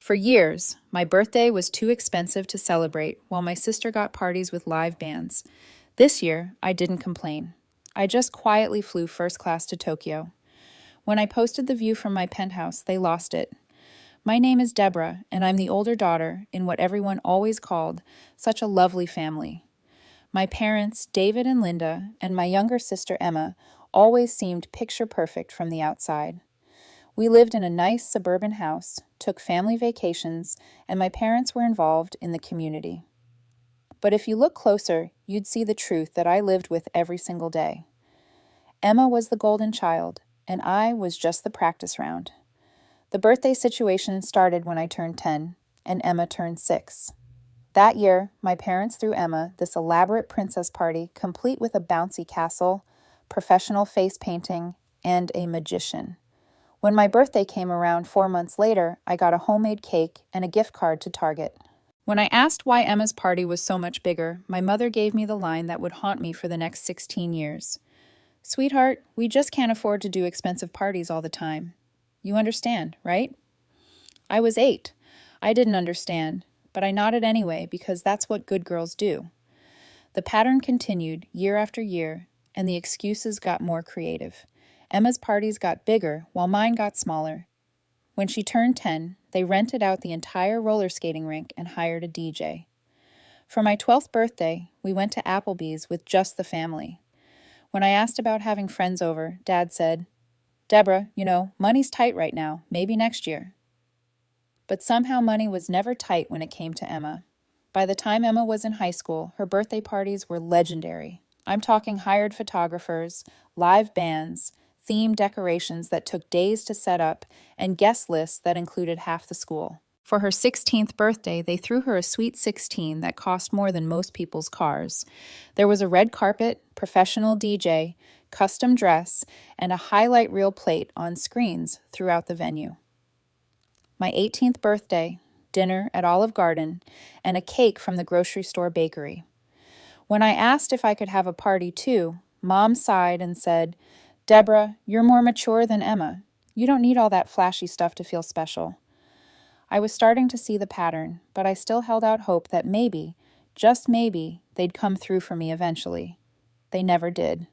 For years, my birthday was too expensive to celebrate while my sister got parties with live bands. This year, I didn't complain. I just quietly flew first class to Tokyo. When I posted the view from my penthouse, they lost it. My name is Deborah, and I'm the older daughter in what everyone always called such a lovely family. My parents, David and Linda, and my younger sister Emma, always seemed picture perfect from the outside. We lived in a nice suburban house, took family vacations, and my parents were involved in the community. But if you look closer, you'd see the truth that I lived with every single day. Emma was the golden child, and I was just the practice round. The birthday situation started when I turned 10, and Emma turned 6. That year, my parents threw Emma this elaborate princess party complete with a bouncy castle, professional face painting, and a magician. When my birthday came around 4 months later, I got a homemade cake and a gift card to Target. When I asked why Emma's party was so much bigger, my mother gave me the line that would haunt me for the next 16 years. "Sweetheart, we just can't afford to do expensive parties all the time. You understand, right?" I was 8. I didn't understand, but I nodded anyway because that's what good girls do. The pattern continued year after year, and the excuses got more creative. Emma's parties got bigger while mine got smaller. When she turned 10, they rented out the entire roller skating rink and hired a DJ. For my 12th birthday, we went to Applebee's with just the family. When I asked about having friends over, Dad said, "Deborah, money's tight right now, maybe next year." But somehow money was never tight when it came to Emma. By the time Emma was in high school, her birthday parties were legendary. I'm talking hired photographers, live bands, themed decorations that took days to set up, and guest lists that included half the school. For her 16th birthday, they threw her a Sweet 16 that cost more than most people's cars. There was a red carpet, professional DJ, custom dress, and a highlight reel plate on screens throughout the venue. My 18th birthday, dinner at Olive Garden, and a cake from the grocery store bakery. When I asked if I could have a party too, Mom sighed and said, "Deborah, you're more mature than Emma. You don't need all that flashy stuff to feel special." I was starting to see the pattern, but I still held out hope that maybe, just maybe, they'd come through for me eventually. They never did.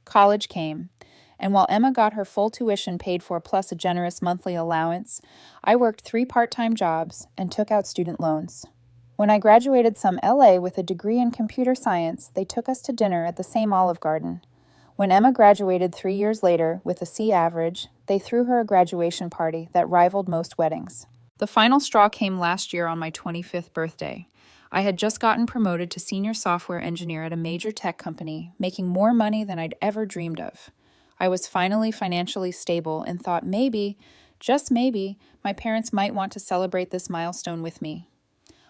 College came, and while Emma got her full tuition paid for plus a generous monthly allowance, I worked 3 part-time jobs and took out student loans. When I graduated some LA with a degree in computer science, they took us to dinner at the same Olive Garden. When Emma graduated 3 years later with a C average, they threw her a graduation party that rivaled most weddings. The final straw came last year on my 25th birthday. I had just gotten promoted to senior software engineer at a major tech company, making more money than I'd ever dreamed of. I was finally financially stable and thought maybe, just maybe, my parents might want to celebrate this milestone with me.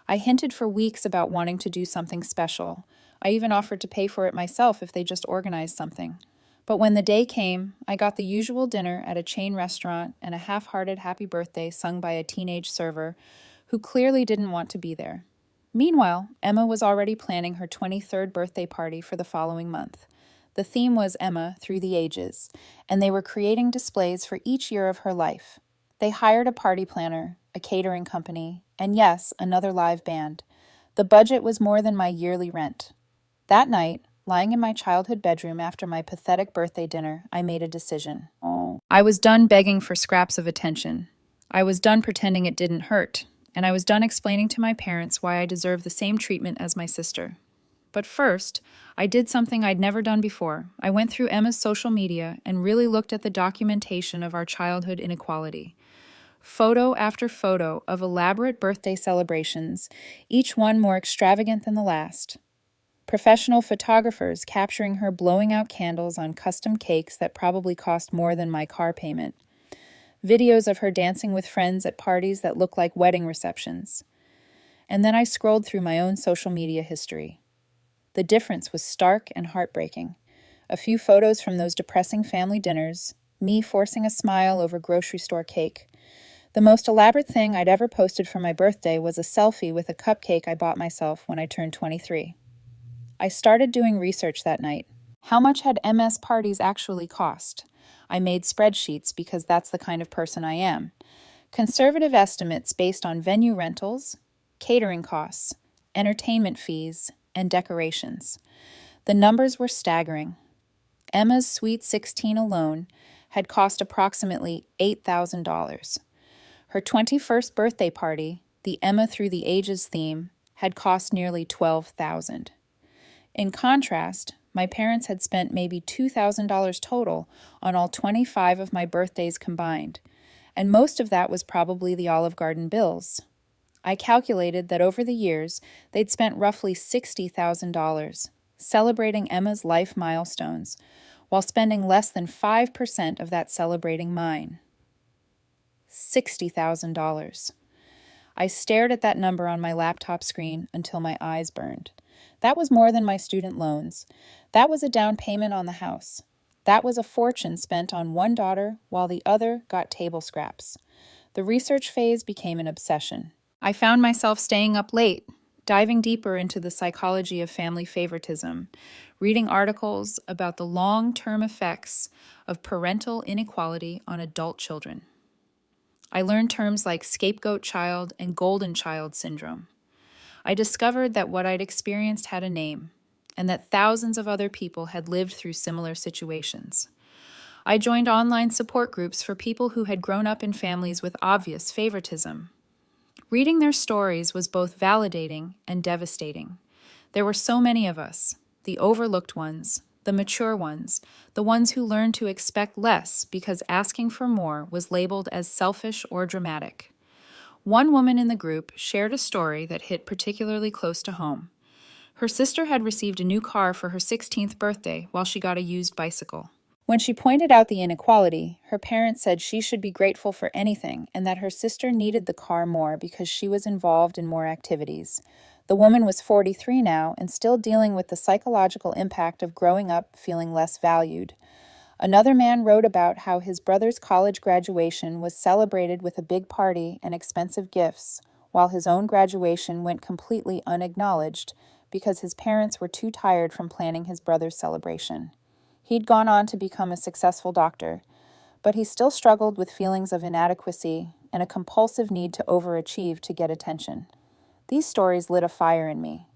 I hinted for weeks about wanting to do something special. I even offered to pay for it myself if they just organized something. But when the day came, I got the usual dinner at a chain restaurant and a half-hearted happy birthday sung by a teenage server who clearly didn't want to be there. Meanwhile, Emma was already planning her 23rd birthday party for the following month. The theme was Emma through the ages, and they were creating displays for each year of her life. They hired a party planner, a catering company, and yes, another live band. The budget was more than my yearly rent. That night, lying in my childhood bedroom after my pathetic birthday dinner, I made a decision. I was done begging for scraps of attention. I was done pretending it didn't hurt, and I was done explaining to my parents why I deserved the same treatment as my sister. But first, I did something I'd never done before. I went through Emma's social media and really looked at the documentation of our childhood inequality. Photo after photo of elaborate birthday celebrations, each one more extravagant than the last. Professional photographers capturing her blowing out candles on custom cakes that probably cost more than my car payment. Videos of her dancing with friends at parties that look like wedding receptions. And then I scrolled through my own social media history. The difference was stark and heartbreaking. A few photos from those depressing family dinners, me forcing a smile over grocery store cake. The most elaborate thing I'd ever posted for my birthday was a selfie with a cupcake I bought myself when I turned 23. I started doing research that night. How much had MS parties actually cost? I made spreadsheets because that's the kind of person I am. Conservative estimates based on venue rentals, catering costs, entertainment fees, and decorations. The numbers were staggering. Emma's Sweet 16 alone had cost approximately $8,000. Her 21st birthday party, the Emma Through the Ages theme, had cost nearly $12,000. In contrast, my parents had spent maybe $2,000 total on all 25 of my birthdays combined, and most of that was probably the Olive Garden bills. I calculated that over the years, they'd spent roughly $60,000 celebrating Emma's life milestones, while spending less than 5% of that celebrating mine. $60,000. I stared at that number on my laptop screen until my eyes burned. That was more than my student loans. That was a down payment on the house. That was a fortune spent on one daughter while the other got table scraps. The research phase became an obsession. I found myself staying up late, diving deeper into the psychology of family favoritism, reading articles about the long-term effects of parental inequality on adult children. I learned terms like scapegoat child and golden child syndrome. I discovered that what I'd experienced had a name, and that thousands of other people had lived through similar situations. I joined online support groups for people who had grown up in families with obvious favoritism. Reading their stories was both validating and devastating. There were so many of us, the overlooked ones, the mature ones, the ones who learned to expect less because asking for more was labeled as selfish or dramatic. One woman in the group shared a story that hit particularly close to home. Her sister had received a new car for her 16th birthday while she got a used bicycle. When she pointed out the inequality, her parents said she should be grateful for anything and that her sister needed the car more because she was involved in more activities. The woman was 43 now and still dealing with the psychological impact of growing up feeling less valued. Another man wrote about how his brother's college graduation was celebrated with a big party and expensive gifts, while his own graduation went completely unacknowledged because his parents were too tired from planning his brother's celebration. He'd gone on to become a successful doctor, but he still struggled with feelings of inadequacy and a compulsive need to overachieve to get attention. These stories lit a fire in me.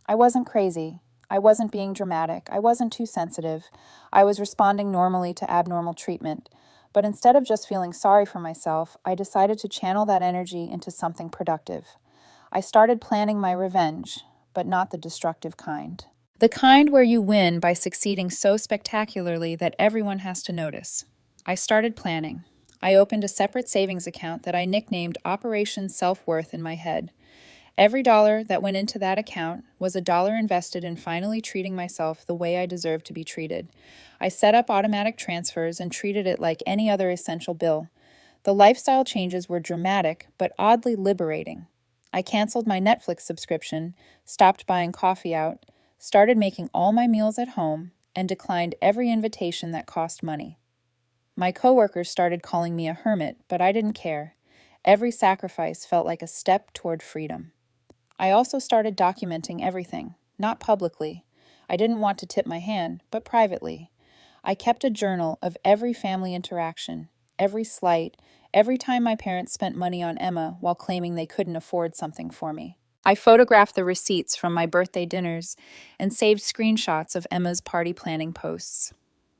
I wasn't crazy. I wasn't being dramatic. I wasn't too sensitive. I was responding normally to abnormal treatment. But instead of just feeling sorry for myself, I decided to channel that energy into something productive. I started planning my revenge, but not the destructive kind. The kind where you win by succeeding so spectacularly that everyone has to notice. I started planning. I opened a separate savings account that I nicknamed Operation Self-Worth in my head. Every dollar that went into that account was a dollar invested in finally treating myself the way I deserved to be treated. I set up automatic transfers and treated it like any other essential bill. The lifestyle changes were dramatic, but oddly liberating. I canceled my Netflix subscription, stopped buying coffee out, started making all my meals at home, and declined every invitation that cost money. My coworkers started calling me a hermit, but I didn't care. Every sacrifice felt like a step toward freedom. I also started documenting everything, not publicly. I didn't want to tip my hand, but privately. I kept a journal of every family interaction, every slight, every time my parents spent money on Emma while claiming they couldn't afford something for me. I photographed the receipts from my birthday dinners and saved screenshots of Emma's party planning posts.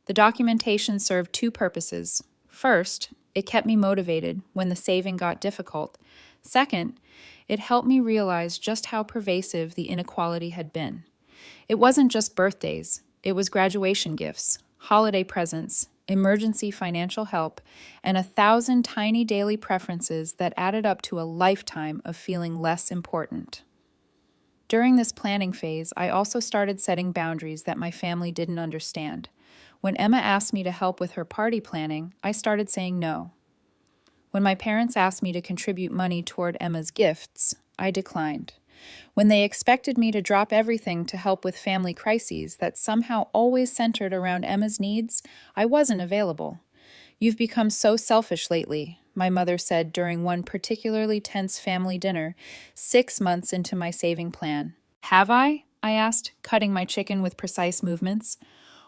The documentation served two purposes. First, it kept me motivated when the saving got difficult. Second, it helped me realize just how pervasive the inequality had been. It wasn't just birthdays, it was graduation gifts, holiday presents, emergency financial help, and 1,000 tiny daily preferences that added up to a lifetime of feeling less important. During this planning phase, I also started setting boundaries that my family didn't understand. When Emma asked me to help with her party planning, I started saying no. When my parents asked me to contribute money toward Emma's gifts, I declined. When they expected me to drop everything to help with family crises that somehow always centered around Emma's needs, I wasn't available. "You've become so selfish lately," my mother said during one particularly tense family dinner, 6 months into my saving plan. "Have I?" I asked, cutting my chicken with precise movements.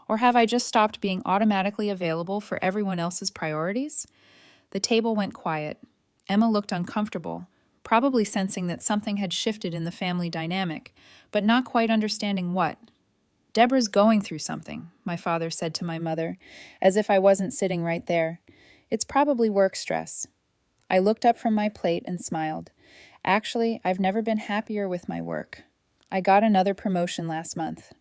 "Or have I just stopped being automatically available for everyone else's priorities?" The table went quiet. Emma looked uncomfortable, probably sensing that something had shifted in the family dynamic, but not quite understanding what. Deborah's going through something, my father said to my mother, as if I wasn't sitting right there. It's probably work stress. I looked up from my plate and smiled. Actually, I've never been happier with my work. I got another promotion last month.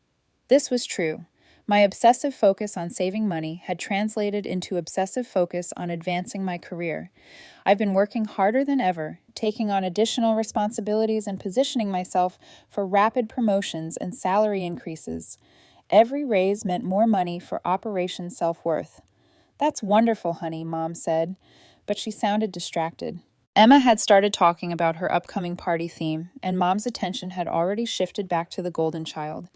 This was true. My obsessive focus on saving money had translated into obsessive focus on advancing my career. I've been working harder than ever, taking on additional responsibilities and positioning myself for rapid promotions and salary increases. Every raise meant more money for Operation Self-Worth. That's wonderful, honey, Mom said, but she sounded distracted. Emma had started talking about her upcoming party theme, and Mom's attention had already shifted back to the golden child.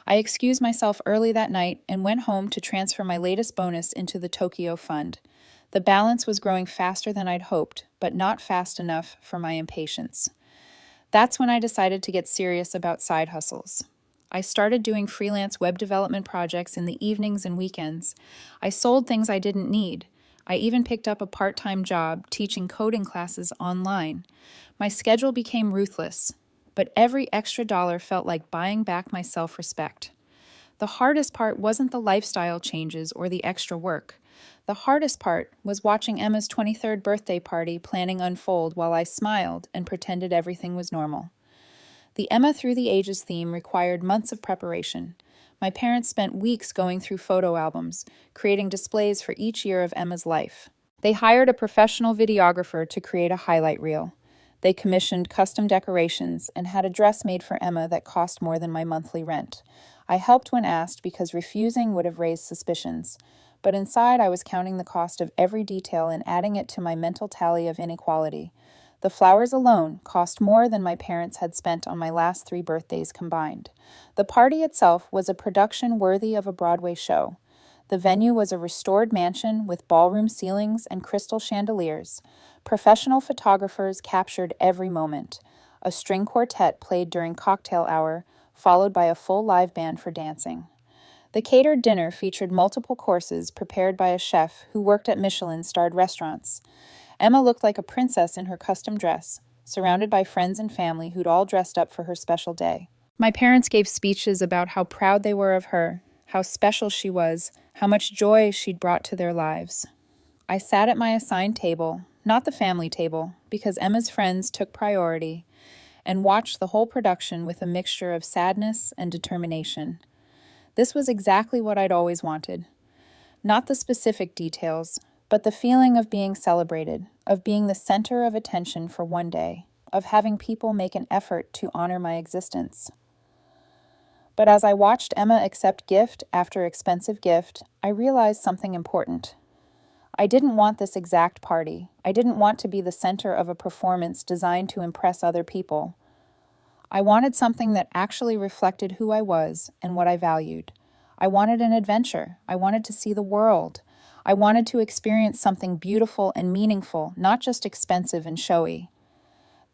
I excused myself early that night and went home to transfer my latest bonus into the Tokyo Fund. The balance was growing faster than I'd hoped, but not fast enough for my impatience. That's when I decided to get serious about side hustles. I started doing freelance web development projects in the evenings and weekends. I sold things I didn't need. I even picked up a part-time job teaching coding classes online. My schedule became ruthless, but every extra dollar felt like buying back my self-respect. The hardest part wasn't the lifestyle changes or the extra work. The hardest part was watching Emma's 23rd birthday party planning unfold while I smiled and pretended everything was normal. The Emma Through the Ages theme required months of preparation. My parents spent weeks going through photo albums, creating displays for each year of Emma's life. They hired a professional videographer to create a highlight reel. They commissioned custom decorations and had a dress made for Emma that cost more than my monthly rent. I helped when asked because refusing would have raised suspicions. But inside I was counting the cost of every detail and adding it to my mental tally of inequality. The flowers alone cost more than my parents had spent on my last 3 birthdays combined. The party itself was a production worthy of a Broadway show. The venue was a restored mansion with ballroom ceilings and crystal chandeliers. Professional photographers captured every moment. A string quartet played during cocktail hour, followed by a full live band for dancing. The catered dinner featured multiple courses prepared by a chef who worked at Michelin-starred restaurants. Emma looked like a princess in her custom dress, surrounded by friends and family who'd all dressed up for her special day. My parents gave speeches about how proud they were of her, how special she was, how much joy she'd brought to their lives. I sat at my assigned table, not the family table, because Emma's friends took priority, and watched the whole production with a mixture of sadness and determination. This was exactly what I'd always wanted. Not the specific details, but the feeling of being celebrated, of being the center of attention for one day, of having people make an effort to honor my existence. But as I watched Emma accept gift after expensive gift, I realized something important. I didn't want this exact party. I didn't want to be the center of a performance designed to impress other people. I wanted something that actually reflected who I was and what I valued. I wanted an adventure. I wanted to see the world. I wanted to experience something beautiful and meaningful, not just expensive and showy.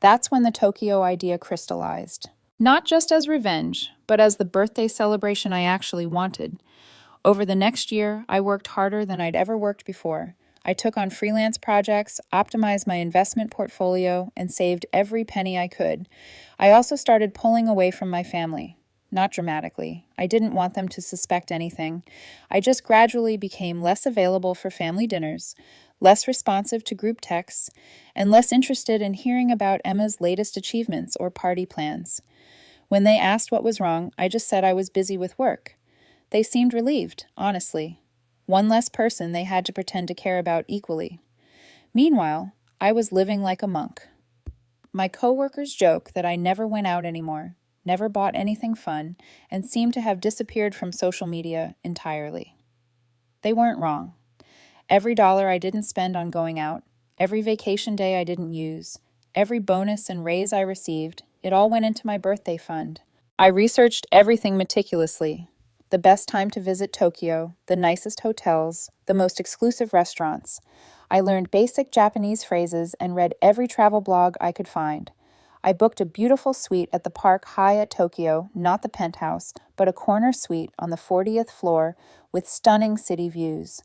That's when the Tokyo idea crystallized. Not just as revenge, but as the birthday celebration I actually wanted. Over the next year, I worked harder than I'd ever worked before. I took on freelance projects, optimized my investment portfolio, and saved every penny I could. I also started pulling away from my family. Not dramatically. I didn't want them to suspect anything. I just gradually became less available for family dinners, less responsive to group texts, and less interested in hearing about Emma's latest achievements or party plans. When they asked what was wrong, I just said I was busy with work. They seemed relieved, honestly. One less person they had to pretend to care about equally. Meanwhile, I was living like a monk. My coworkers joke that I never went out anymore, never bought anything fun, and seemed to have disappeared from social media entirely. They weren't wrong. Every dollar I didn't spend on going out, every vacation day I didn't use, every bonus and raise I received, it all went into my birthday fund. I researched everything meticulously. The best time to visit Tokyo, the nicest hotels, the most exclusive restaurants. I learned basic Japanese phrases and read every travel blog I could find. I booked a beautiful suite at the Park High at Tokyo, not the Penthouse, but a corner suite on the 40th floor with stunning city views.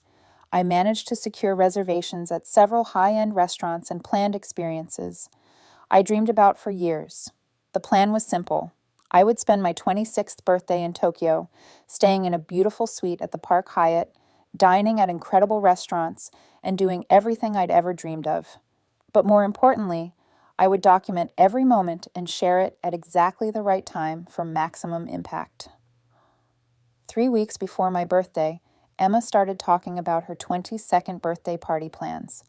I managed to secure reservations at several high-end restaurants and planned experiences I dreamed about for years. The plan was simple. I would spend my 26th birthday in Tokyo, staying in a beautiful suite at the Park Hyatt, dining at incredible restaurants, and doing everything I'd ever dreamed of. But more importantly, I would document every moment and share it at exactly the right time for maximum impact. 3 weeks before my birthday, Emma started talking about her 22nd birthday party plans.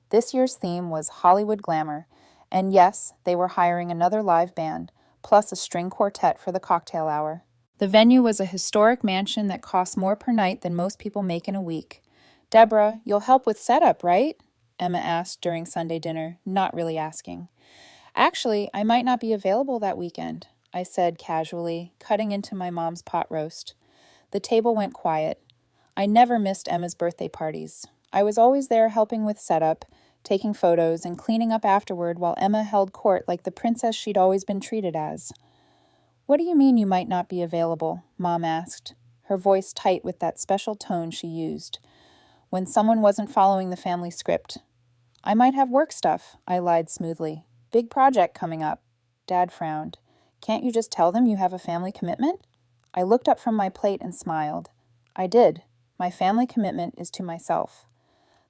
This year's theme was Hollywood glamour, and yes, they were hiring another live band, plus a string quartet for the cocktail hour. The venue was a historic mansion that cost more per night than most people make in a week. "Deborah, you'll help with setup, right?" Emma asked during Sunday dinner, not really asking. "Actually, I might not be available that weekend," I said casually, cutting into my mom's pot roast. The table went quiet. I never missed Emma's birthday parties. I was always there helping with setup, taking photos, and cleaning up afterward while Emma held court like the princess she'd always been treated as. "What do you mean you might not be available?" Mom asked, her voice tight with that special tone she used when someone wasn't following the family script. "I might have work stuff," I lied smoothly. "Big project coming up." Dad frowned. "Can't you just tell them you have a family commitment?" I looked up from my plate and smiled. I did. My family commitment is to myself.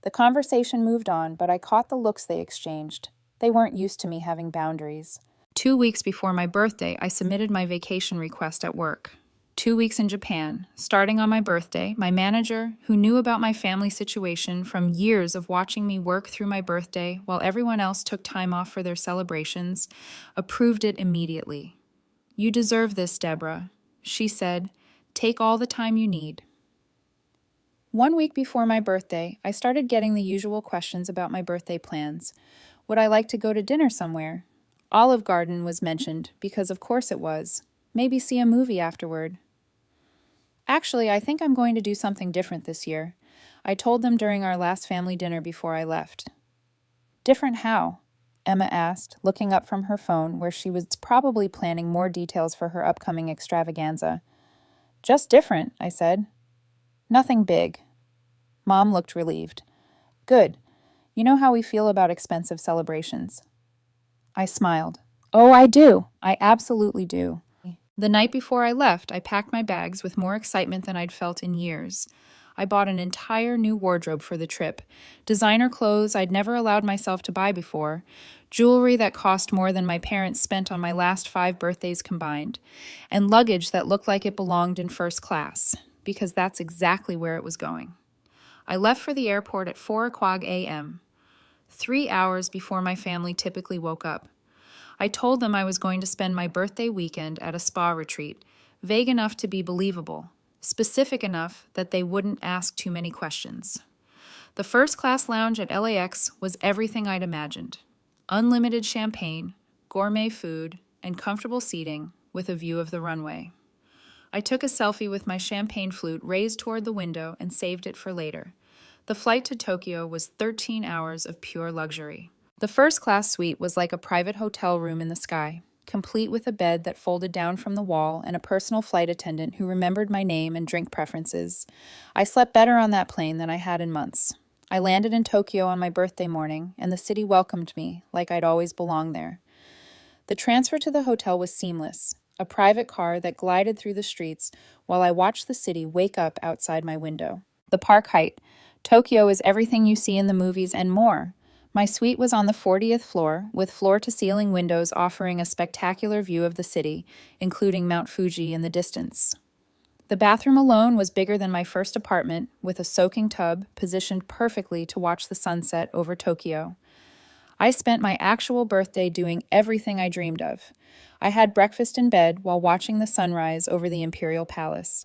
The conversation moved on, but I caught the looks they exchanged. They weren't used to me having boundaries. 2 weeks before my birthday, I submitted my vacation request at work. 2 weeks in Japan. Starting on my birthday, my manager, who knew about my family situation from years of watching me work through my birthday while everyone else took time off for their celebrations, approved it immediately. "You deserve this, Deborah," she said. "Take all the time you need." 1 week before my birthday, I started getting the usual questions about my birthday plans. Would I like to go to dinner somewhere? Olive Garden was mentioned, because of course it was. Maybe see a movie afterward. "Actually, I think I'm going to do something different this year," I told them during our last family dinner before I left. "Different how?" Emma asked, looking up from her phone where she was probably planning more details for her upcoming extravaganza. "Just different," I said. "Nothing big." Mom looked relieved. "Good. You know how we feel about expensive celebrations." I smiled. "Oh, I do. I absolutely do." The night before I left, I packed my bags with more excitement than I'd felt in years. I bought an entire new wardrobe for the trip, designer clothes I'd never allowed myself to buy before, jewelry that cost more than my parents spent on my last 5 birthdays combined, and luggage that looked like it belonged in first class, because that's exactly where it was going. I left for the airport at 4 a.m., 3 hours before my family typically woke up. I told them I was going to spend my birthday weekend at a spa retreat, vague enough to be believable, specific enough that they wouldn't ask too many questions. The first-class lounge at LAX was everything I'd imagined. Unlimited champagne, gourmet food, and comfortable seating with a view of the runway. I took a selfie with my champagne flute raised toward the window and saved it for later. The flight to Tokyo was 13 hours of pure luxury. The first-class suite was like a private hotel room in the sky, complete with a bed that folded down from the wall and a personal flight attendant who remembered my name and drink preferences. I slept better on that plane than I had in months. I landed in Tokyo on my birthday morning, and the city welcomed me like I'd always belonged there. The transfer to the hotel was seamless, a private car that glided through the streets while I watched the city wake up outside my window. The Park Hyatt. Tokyo is everything you see in the movies and more. My suite was on the 40th floor, with floor-to-ceiling windows offering a spectacular view of the city, including Mount Fuji in the distance. The bathroom alone was bigger than my first apartment, with a soaking tub positioned perfectly to watch the sunset over Tokyo. I spent my actual birthday doing everything I dreamed of. I had breakfast in bed while watching the sunrise over the Imperial Palace.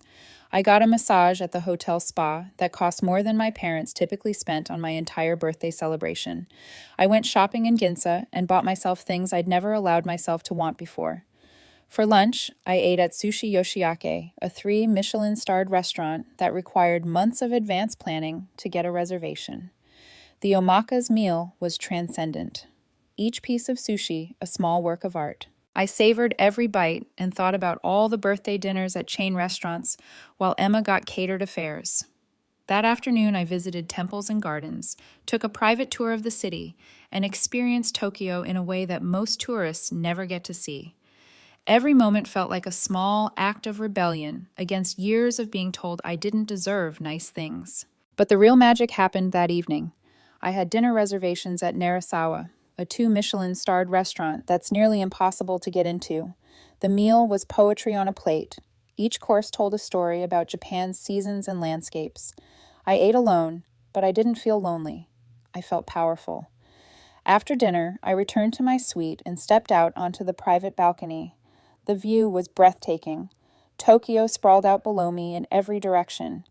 I got a massage at the hotel spa that cost more than my parents typically spent on my entire birthday celebration. I went shopping in Ginza and bought myself things I'd never allowed myself to want before. For lunch, I ate at Sushi Yoshiake, a 3 Michelin-starred restaurant that required months of advance planning to get a reservation. The omaka's meal was transcendent. Each piece of sushi a small work of art. I savored every bite and thought about all the birthday dinners at chain restaurants while Emma got catered affairs. That afternoon, I visited temples and gardens, took a private tour of the city, and experienced Tokyo in a way that most tourists never get to see. Every moment felt like a small act of rebellion against years of being told I didn't deserve nice things. But the real magic happened that evening. I had dinner reservations at Narasawa, a 2 Michelin-starred restaurant that's nearly impossible to get into. The meal was poetry on a plate. Each course told a story about Japan's seasons and landscapes. I ate alone, but I didn't feel lonely. I felt powerful. After dinner, I returned to my suite and stepped out onto the private balcony. The view was breathtaking. Tokyo sprawled out below me in every direction,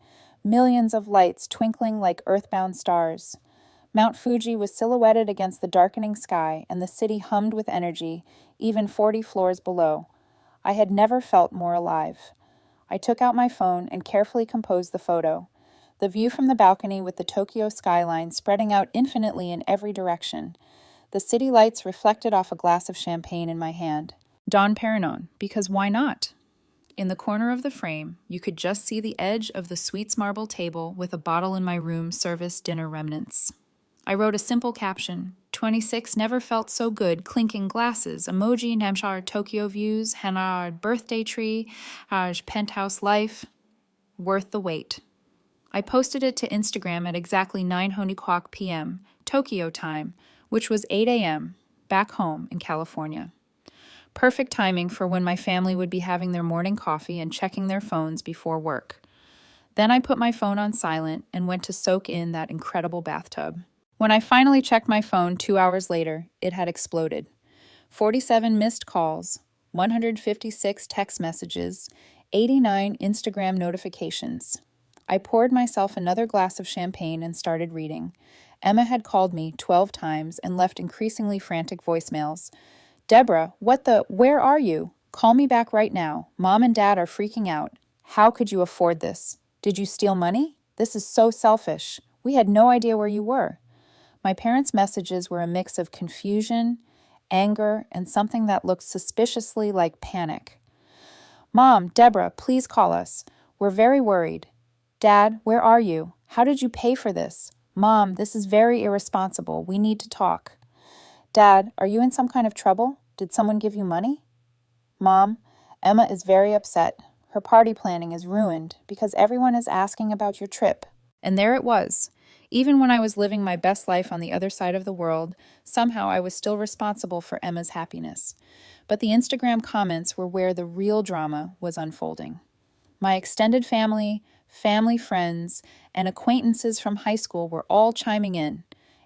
millions of lights twinkling like earthbound stars. Mount Fuji was silhouetted against the darkening sky, and the city hummed with energy, even 40 floors below. I had never felt more alive. I took out my phone and carefully composed the photo. The view from the balcony with the Tokyo skyline spreading out infinitely in every direction. The city lights reflected off a glass of champagne in my hand. Don Perignon, because why not? In the corner of the frame, you could just see the edge of the sweets marble table with a bottle in my room service dinner remnants. I wrote a simple caption, 26 never felt so good, clinking glasses, emoji Namshar Tokyo views, Hanar birthday tree, Haj penthouse life, worth the wait. I posted it to Instagram at exactly 9:00 p.m., Tokyo time, which was 8 a.m., back home in California. Perfect timing for when my family would be having their morning coffee and checking their phones before work. Then I put my phone on silent and went to soak in that incredible bathtub. When I finally checked my phone 2 hours later, it had exploded. 47 missed calls, 156 text messages, 89 Instagram notifications. I poured myself another glass of champagne and started reading. Emma had called me 12 times and left increasingly frantic voicemails. Deborah, where are you? Call me back right now. Mom and Dad are freaking out. How could you afford this? Did you steal money? This is so selfish. We had no idea where you were. My parents' messages were a mix of confusion, anger, and something that looked suspiciously like panic. Mom, Deborah, please call us. We're very worried. Dad, where are you? How did you pay for this? Mom, this is very irresponsible. We need to talk. Dad, are you in some kind of trouble? Did someone give you money? Mom, Emma is very upset. Her party planning is ruined because everyone is asking about your trip. And there it was. Even when I was living my best life on the other side of the world, somehow I was still responsible for Emma's happiness. But the Instagram comments were where the real drama was unfolding. My extended family, family friends, and acquaintances from high school were all chiming in.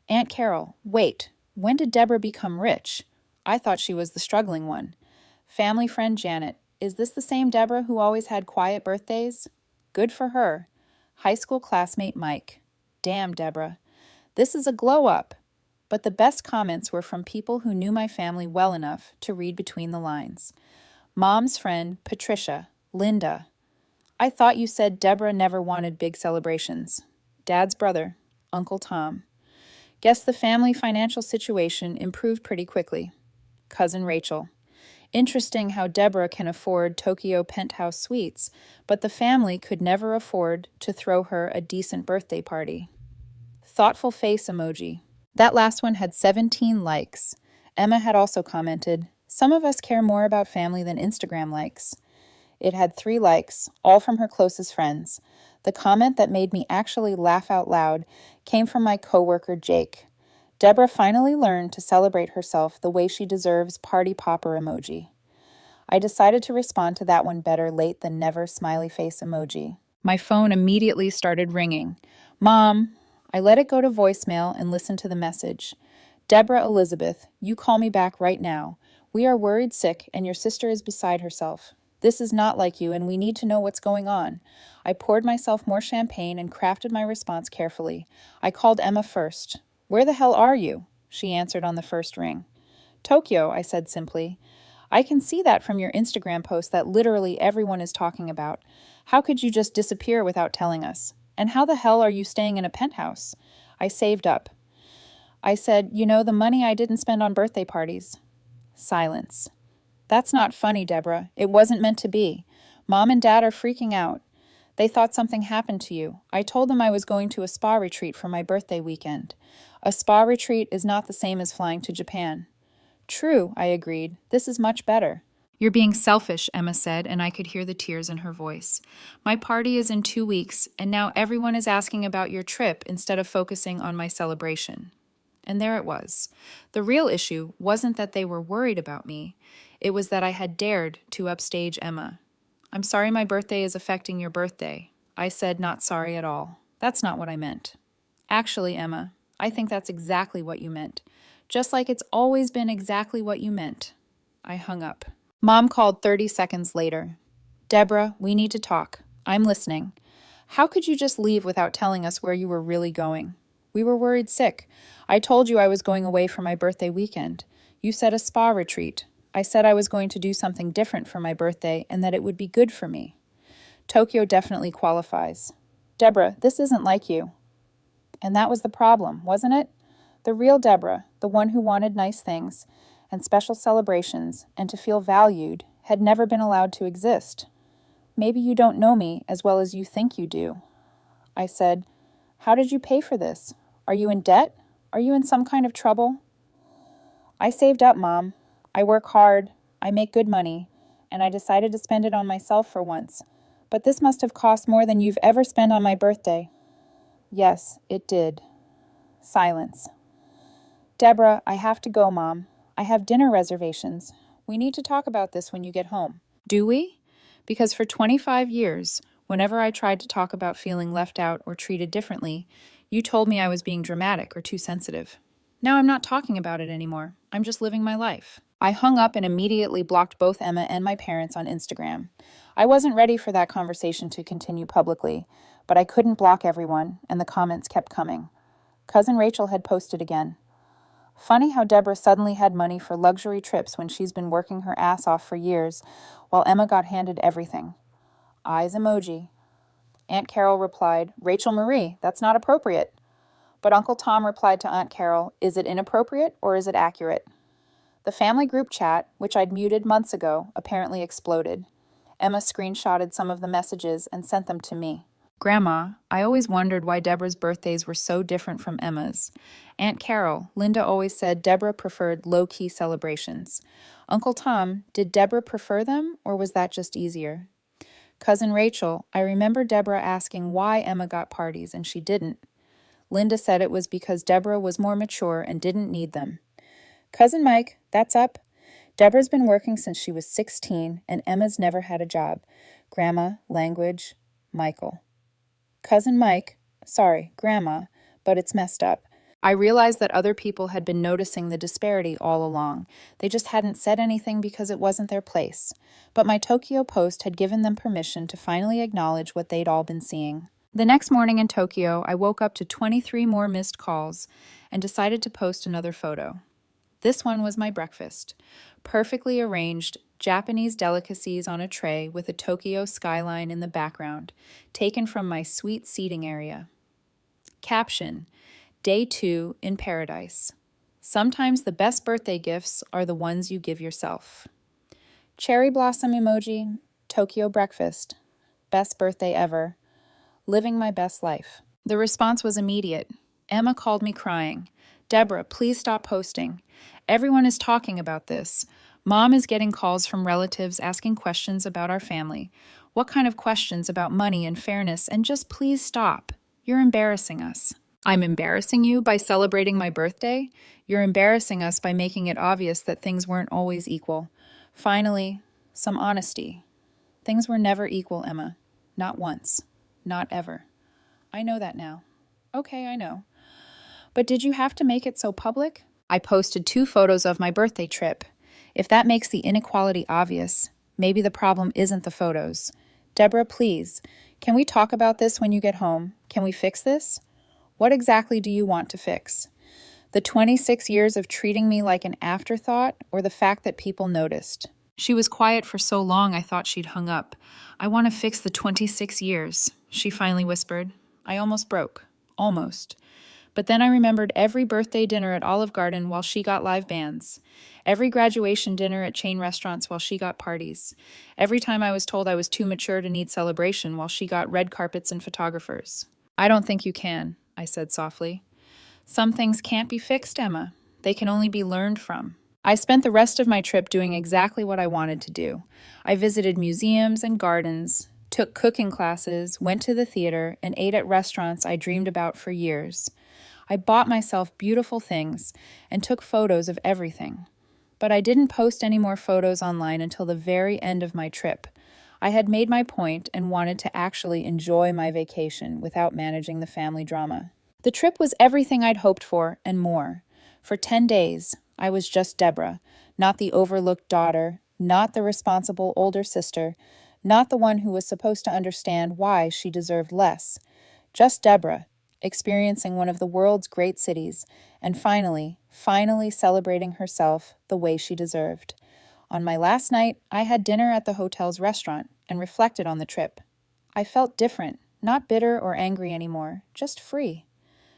Aunt Carol, wait, when did Deborah become rich? I thought she was the struggling one. Family friend Janet, is this the same Deborah who always had quiet birthdays? Good for her. High school classmate Mike, damn Deborah. This is a glow up. But the best comments were from people who knew my family well enough to read between the lines. Mom's friend Patricia, Linda. I thought you said Deborah never wanted big celebrations. Dad's brother, Uncle Tom. Guess the family financial situation improved pretty quickly. Cousin Rachel. Interesting how Deborah can afford Tokyo penthouse suites, but the family could never afford to throw her a decent birthday party. Thoughtful face emoji. That last one had 17 likes. Emma had also commented, some of us care more about family than Instagram likes. It had 3 likes, all from her closest friends. The comment that made me actually laugh out loud came from my coworker Jake. Deborah finally learned to celebrate herself the way she deserves party popper emoji. I decided to respond to that one better late than never smiley face emoji. My phone immediately started ringing. Mom, I let it go to voicemail and listened to the message. Deborah Elizabeth, you call me back right now. We are worried sick and your sister is beside herself. This is not like you and we need to know what's going on. I poured myself more champagne and crafted my response carefully. I called Emma first. Where the hell are you? She answered on the first ring. Tokyo, I said simply. I can see that from your Instagram post that literally everyone is talking about. How could you just disappear without telling us? And how the hell are you staying in a penthouse? I saved up. I said, the money I didn't spend on birthday parties. Silence. That's not funny, Deborah. It wasn't meant to be. Mom and Dad are freaking out. They thought something happened to you. I told them I was going to a spa retreat for my birthday weekend. A spa retreat is not the same as flying to Japan. True, I agreed. This is much better. You're being selfish, Emma said, and I could hear the tears in her voice. My party is in 2 weeks, and now everyone is asking about your trip instead of focusing on my celebration. And there it was. The real issue wasn't that they were worried about me. It was that I had dared to upstage Emma. I'm sorry my birthday is affecting your birthday. I said not sorry at all. That's not what I meant. Actually, Emma, I think that's exactly what you meant. Just like it's always been exactly what you meant. I hung up. Mom called 30 seconds later. Deborah, we need to talk. I'm listening. How could you just leave without telling us where you were really going? We were worried sick. I told you I was going away for my birthday weekend. You said a spa retreat. I said I was going to do something different for my birthday and that it would be good for me. Tokyo definitely qualifies. Deborah, this isn't like you. And that was the problem, wasn't it? The real Deborah, the one who wanted nice things and special celebrations and to feel valued, had never been allowed to exist. Maybe you don't know me as well as you think you do. I said, how did you pay for this? Are you in debt? Are you in some kind of trouble? I saved up, Mom. I work hard, I make good money, and I decided to spend it on myself for once. But this must have cost more than you've ever spent on my birthday. Yes, it did. Silence. Deborah, I have to go, Mom. I have dinner reservations. We need to talk about this when you get home. Do we? Because for 25 years, whenever I tried to talk about feeling left out or treated differently, you told me I was being dramatic or too sensitive. Now I'm not talking about it anymore. I'm just living my life. I hung up and immediately blocked both Emma and my parents on Instagram. I wasn't ready for that conversation to continue publicly, but I couldn't block everyone, and the comments kept coming. Cousin Rachel had posted again. Funny how Deborah suddenly had money for luxury trips when she's been working her ass off for years, while Emma got handed everything. Eyes emoji. Aunt Carol replied, Rachel Marie, that's not appropriate. But Uncle Tom replied to Aunt Carol, is it inappropriate or is it accurate? The family group chat, which I'd muted months ago, apparently exploded. Emma screenshotted some of the messages and sent them to me. Grandma, I always wondered why Deborah's birthdays were so different from Emma's. Aunt Carol, Linda always said Deborah preferred low-key celebrations. Uncle Tom, did Deborah prefer them, or was that just easier? Cousin Rachel, I remember Deborah asking why Emma got parties and she didn't. Linda said it was because Deborah was more mature and didn't need them. Cousin Mike, that's up. Deborah's been working since she was 16, and Emma's never had a job. Grandma, language, Michael. Cousin Mike, sorry, Grandma, but it's messed up. I realized that other people had been noticing the disparity all along. They just hadn't said anything because it wasn't their place. But my Tokyo post had given them permission to finally acknowledge what they'd all been seeing. The next morning in Tokyo, I woke up to 23 more missed calls and decided to post another photo. This one was my breakfast. Perfectly arranged Japanese delicacies on a tray with a Tokyo skyline in the background, taken from my suite seating area. Caption, Day 2 in Paradise. Sometimes the best birthday gifts are the ones you give yourself. Cherry blossom emoji, Tokyo breakfast. Best birthday ever. Living my best life. The response was immediate. Emma called me crying. Deborah, please stop posting. Everyone is talking about this. Mom is getting calls from relatives asking questions about our family. What kind of questions about money and fairness? And just please stop. You're embarrassing us. I'm embarrassing you by celebrating my birthday? You're embarrassing us by making it obvious that things weren't always equal. Finally, some honesty. Things were never equal, Emma. Not once. Not ever. I know that now. Okay, I know. But did you have to make it so public? I posted 2 photos of my birthday trip. If that makes the inequality obvious, maybe the problem isn't the photos. Deborah, please, can we talk about this when you get home? Can we fix this? What exactly do you want to fix? The 26 years of treating me like an afterthought, or the fact that people noticed? She was quiet for so long I thought she'd hung up. I want to fix the 26 years, she finally whispered. I almost broke. Almost. But then I remembered every birthday dinner at Olive Garden while she got live bands, every graduation dinner at chain restaurants while she got parties, every time I was told I was too mature to need celebration while she got red carpets and photographers. I don't think you can, I said softly. Some things can't be fixed, Emma. They can only be learned from. I spent the rest of my trip doing exactly what I wanted to do. I visited museums and gardens, took cooking classes, went to the theater, and ate at restaurants I dreamed about for years. I bought myself beautiful things and took photos of everything. But I didn't post any more photos online until the very end of my trip. I had made my point and wanted to actually enjoy my vacation without managing the family drama. The trip was everything I'd hoped for and more. For 10 days, I was just Deborah, not the overlooked daughter, not the responsible older sister, not the one who was supposed to understand why she deserved less. Just Deborah, experiencing one of the world's great cities, and finally celebrating herself the way she deserved. On my last night, I had dinner at the hotel's restaurant and reflected on the trip. I felt different, not bitter or angry anymore, just free.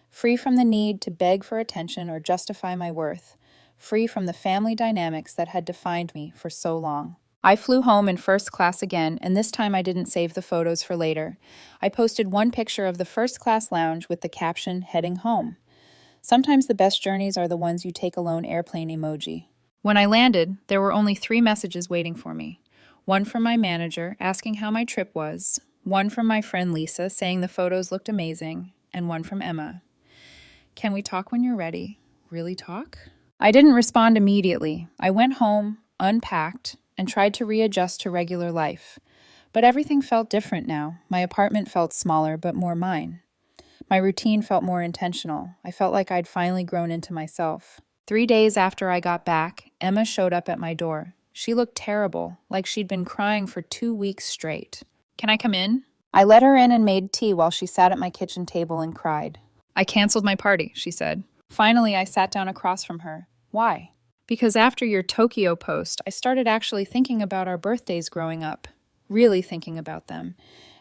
Free from the need to beg for attention or justify my worth. Free from the family dynamics that had defined me for so long. I flew home in first class again, and this time I didn't save the photos for later. I posted one picture of the first class lounge with the caption, "Heading home." Sometimes the best journeys are the ones you take alone airplane emoji. When I landed, there were only 3 messages waiting for me. One from my manager, asking how my trip was. One from my friend Lisa, saying the photos looked amazing. And one from Emma. "Can we talk when you're ready? Really talk?" I didn't respond immediately. I went home, unpacked, and tried to readjust to regular life. But everything felt different now. My apartment felt smaller, but more mine. My routine felt more intentional. I felt like I'd finally grown into myself. 3 days after I got back, Emma showed up at my door. She looked terrible, like she'd been crying for 2 weeks straight. "Can I come in?" I let her in and made tea while she sat at my kitchen table and cried. "I canceled my party," she said. Finally, I sat down across from her. "Why?" "Because after your Tokyo post, I started actually thinking about our birthdays growing up. Really thinking about them.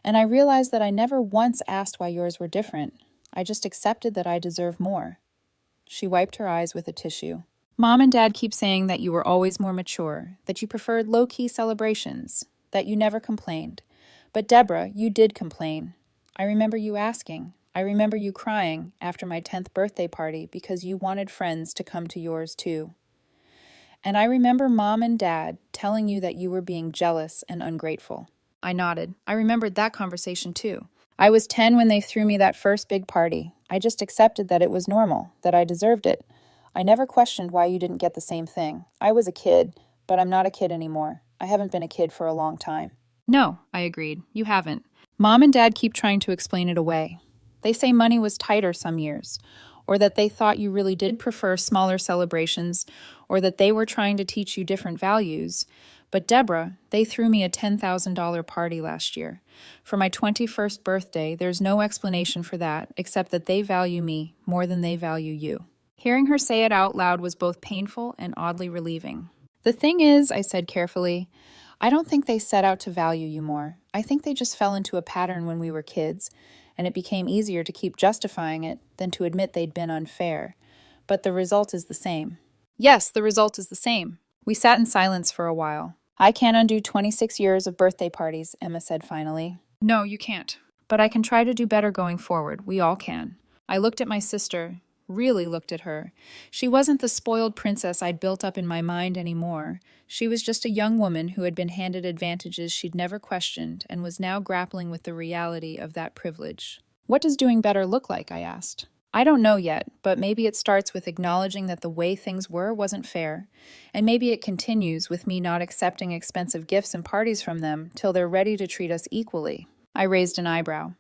And I realized that I never once asked why yours were different. I just accepted that I deserve more." She wiped her eyes with a tissue. "Mom and Dad keep saying that you were always more mature, that you preferred low-key celebrations, that you never complained. But Deborah, you did complain. I remember you asking. I remember you crying after my 10th birthday party because you wanted friends to come to yours too. And I remember Mom and Dad telling you that you were being jealous and ungrateful." I nodded. I remembered that conversation too. I was 10 when they threw me that first big party. I just accepted that it was normal, that I deserved it. I never questioned why you didn't get the same thing. I was a kid, but I'm not a kid anymore. I haven't been a kid for a long time. "No," I agreed. "You haven't. Mom and Dad keep trying to explain it away. They say money was tighter some years, or that they thought you really did prefer smaller celebrations, or that they were trying to teach you different values. But Deborah, they threw me a $10,000 party last year. For my 21st birthday, there's no explanation for that, except that they value me more than they value you." Hearing her say it out loud was both painful and oddly relieving. "The thing is," I said carefully, "I don't think they set out to value you more. I think they just fell into a pattern when we were kids, and it became easier to keep justifying it than to admit they'd been unfair. But the result is the same." "Yes, the result is the same." We sat in silence for a while. "I can't undo 26 years of birthday parties," Emma said finally. "No, you can't. But I can try to do better going forward. We all can." I looked at my sister, really looked at her. She wasn't the spoiled princess I'd built up in my mind anymore. She was just a young woman who had been handed advantages she'd never questioned and was now grappling with the reality of that privilege. "What does doing better look like?" I asked. "I don't know yet, but maybe it starts with acknowledging that the way things were wasn't fair, and maybe it continues with me not accepting expensive gifts and parties from them till they're ready to treat us equally." I raised an eyebrow.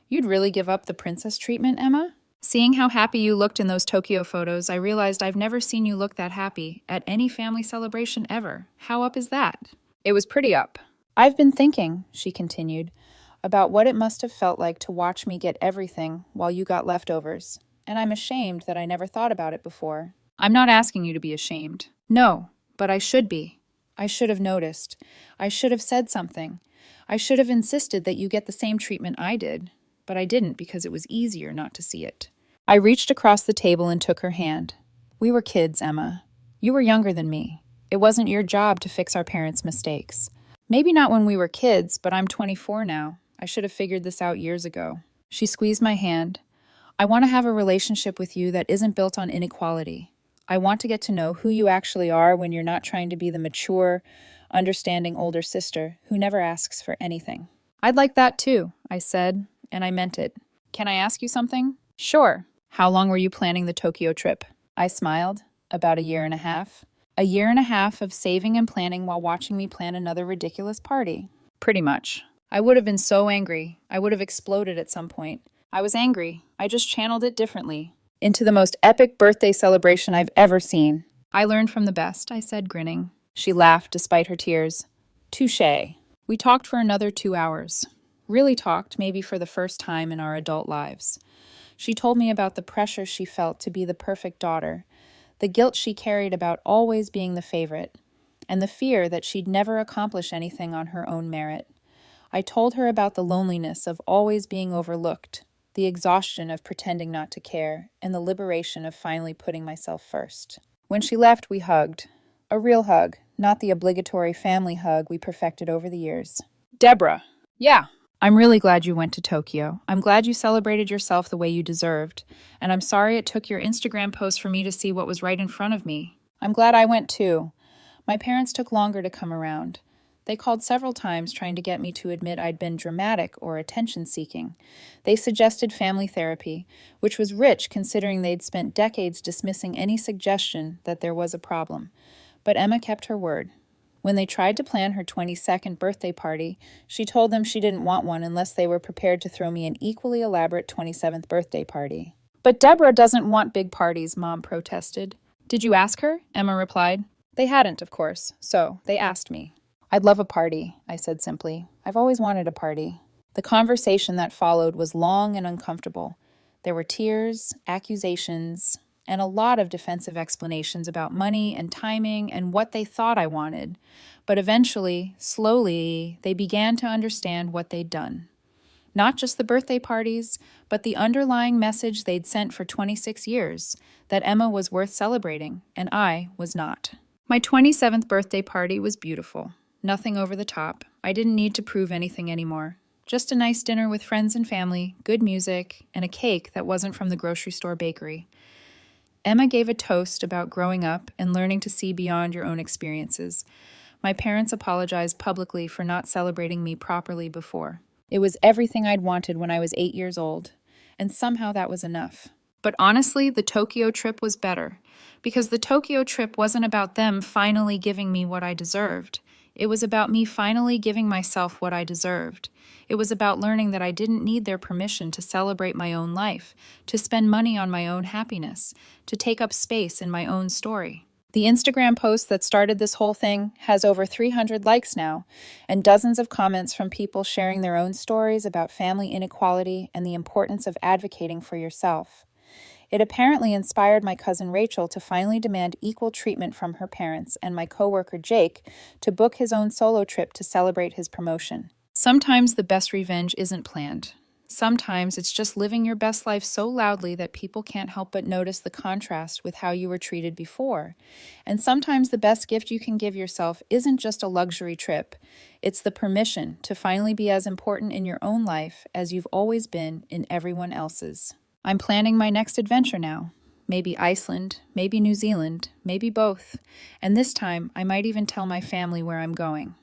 "You'd really give up the princess treatment, Emma?" Seeing how happy you looked in those Tokyo photos, I realized I've never seen you look that happy at any family celebration ever. How up is that? It was pretty up. "I've been thinking," she continued, "about what it must have felt like to watch me get everything while you got leftovers. And I'm ashamed that I never thought about it before." "I'm not asking you to be ashamed." "No, but I should be. I should have noticed. I should have said something. I should have insisted that you get the same treatment I did. But I didn't because it was easier not to see it." I reached across the table and took her hand. We were kids, Emma. You were younger than me. It wasn't your job to fix our parents' mistakes. Maybe not when we were kids, but I'm 24 now. I should have figured this out years ago. She squeezed my hand. I want to have a relationship with you that isn't built on inequality. I want to get to know who you actually are when you're not trying to be the mature, understanding older sister who never asks for anything. I'd like that too, I said, and I meant it. Can I ask you something? Sure. How long were you planning the Tokyo trip? I smiled. About a year and a half. A year and a half of saving and planning while watching me plan another ridiculous party. Pretty much. I would have been so angry. I would have exploded at some point. I was angry. I just channeled it differently. Into the most epic birthday celebration I've ever seen. I learned from the best, I said, grinning. She laughed despite her tears. Touché. We talked for another 2 hours. Really talked, maybe for the first time in our adult lives. She told me about the pressure she felt to be the perfect daughter, the guilt she carried about always being the favorite, and the fear that she'd never accomplish anything on her own merit. I told her about the loneliness of always being overlooked, the exhaustion of pretending not to care, and the liberation of finally putting myself first. When she left, we hugged. A real hug, not the obligatory family hug we perfected over the years. Deborah. Yeah. I'm really glad you went to Tokyo. I'm glad you celebrated yourself the way you deserved. And I'm sorry it took your Instagram post for me to see what was right in front of me. I'm glad I went too. My parents took longer to come around. They called several times trying to get me to admit I'd been dramatic or attention-seeking. They suggested family therapy, which was rich considering they'd spent decades dismissing any suggestion that there was a problem. But Emma kept her word. When they tried to plan her 22nd birthday party, she told them she didn't want one unless they were prepared to throw me an equally elaborate 27th birthday party. But Deborah doesn't want big parties, Mom protested. Did you ask her? Emma replied. They hadn't, of course, so they asked me. I'd love a party, I said simply. I've always wanted a party. The conversation that followed was long and uncomfortable. There were tears, accusations, and a lot of defensive explanations about money and timing and what they thought I wanted. But eventually, slowly, they began to understand what they'd done. Not just the birthday parties, but the underlying message they'd sent for 26 years, that Emma was worth celebrating, and I was not. My 27th birthday party was beautiful. Nothing over the top. I didn't need to prove anything anymore. Just a nice dinner with friends and family, good music, and a cake that wasn't from the grocery store bakery. Emma gave a toast about growing up and learning to see beyond your own experiences. My parents apologized publicly for not celebrating me properly before. It was everything I'd wanted when I was 8 years old, and somehow that was enough. But honestly, the Tokyo trip was better, because the Tokyo trip wasn't about them finally giving me what I deserved. It was about me finally giving myself what I deserved. It was about learning that I didn't need their permission to celebrate my own life, to spend money on my own happiness, to take up space in my own story. The Instagram post that started this whole thing has over 300 likes now, and dozens of comments from people sharing their own stories about family inequality and the importance of advocating for yourself. It apparently inspired my cousin Rachel to finally demand equal treatment from her parents and my coworker Jake to book his own solo trip to celebrate his promotion. Sometimes the best revenge isn't planned. Sometimes it's just living your best life so loudly that people can't help but notice the contrast with how you were treated before. And sometimes the best gift you can give yourself isn't just a luxury trip. It's the permission to finally be as important in your own life as you've always been in everyone else's. I'm planning my next adventure now. Maybe Iceland, maybe New Zealand, maybe both. And this time, I might even tell my family where I'm going.